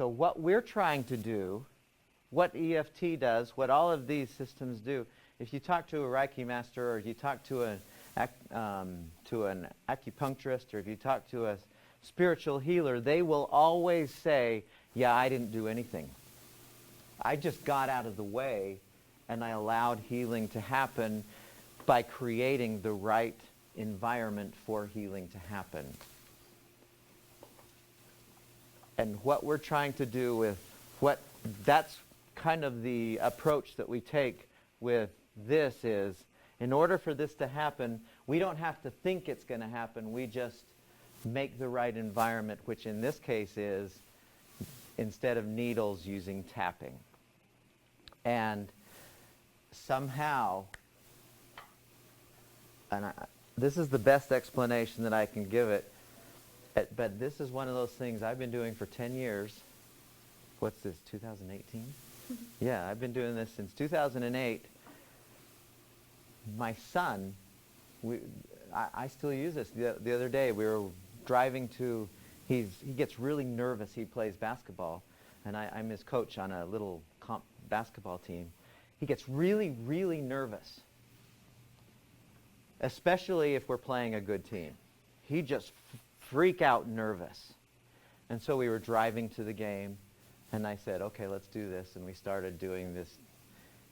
So what we're trying to do, what EFT does, what all of these systems do, if you talk to a Reiki master, or you talk to an acupuncturist, or if you talk to a spiritual healer, they will always say, yeah, I didn't do anything. I just got out of the way and I allowed healing to happen by creating the right environment for healing to happen. And what we're trying to do with that's kind of the approach that we take with this is, in order for this to happen, we don't have to think it's going to happen. We just make the right environment, which in this case is, instead of needles, using tapping. And somehow, this is the best explanation that I can give it, but this is one of those things I've been doing for 10 years. What's this, 2018? Yeah, I've been doing this since 2008. My son, I still use this. The other day we were driving to, he gets really nervous. He plays basketball, and I'm his coach on a little basketball team. He gets really, really nervous, especially if we're playing a good team. He just freak out nervous. And so we were driving to the game, and I said, okay, let's do this. And we started doing this.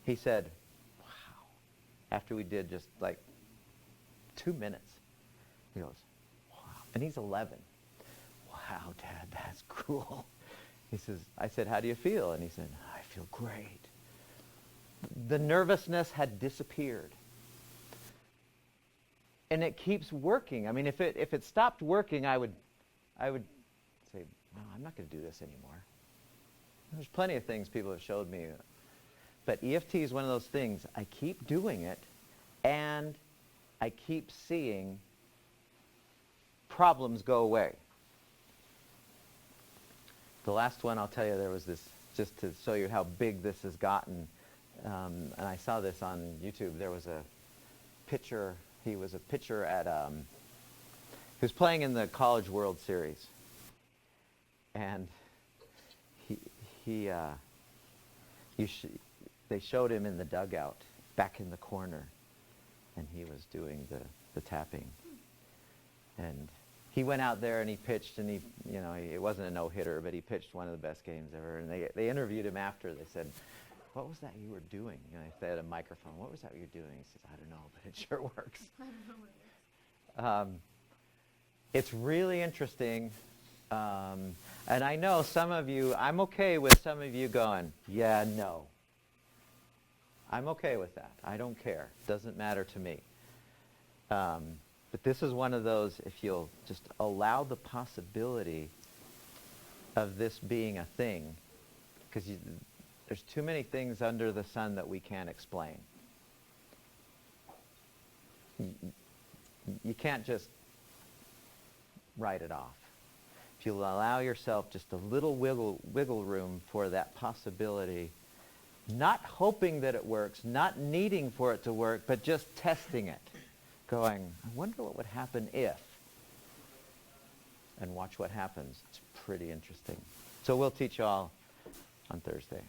He said, wow. After we did just like 2 minutes, he goes, wow. And he's 11. Wow, Dad, that's cool. He says, I said, how do you feel? And he said, I feel great. The nervousness had disappeared. And it keeps working. I mean, if it stopped working, I would say, no, I'm not going to do this anymore. There's plenty of things people have showed me. But EFT is one of those things. I keep doing it, and I keep seeing problems go away. The last one, I'll tell you, there was this, just to show you how big this has gotten, and I saw this on YouTube. There was a pitcher. He was a pitcher at, he was playing in the College World Series. And they showed him in the dugout, back in the corner, and he was doing the tapping. And he went out there and he pitched, and it wasn't a no-hitter, but he pitched one of the best games ever. And they interviewed him after. They said, what was that you were doing? They had a microphone. What was that you were doing? He says, I don't know, but it sure works. I don't know what it is. It's really interesting. And I know some of you, I'm okay with some of you going, yeah, no. I'm okay with that. I don't care. Doesn't matter to me. But this is one of those, if you'll just allow the possibility of this being a thing, because there's too many things under the sun that we can't explain. You can't just write it off. If you allow yourself just a little wiggle room for that possibility, not hoping that it works, not needing for it to work, but just testing it, going, I wonder what would happen if, and watch what happens. It's pretty interesting. So we'll teach you all on Thursday.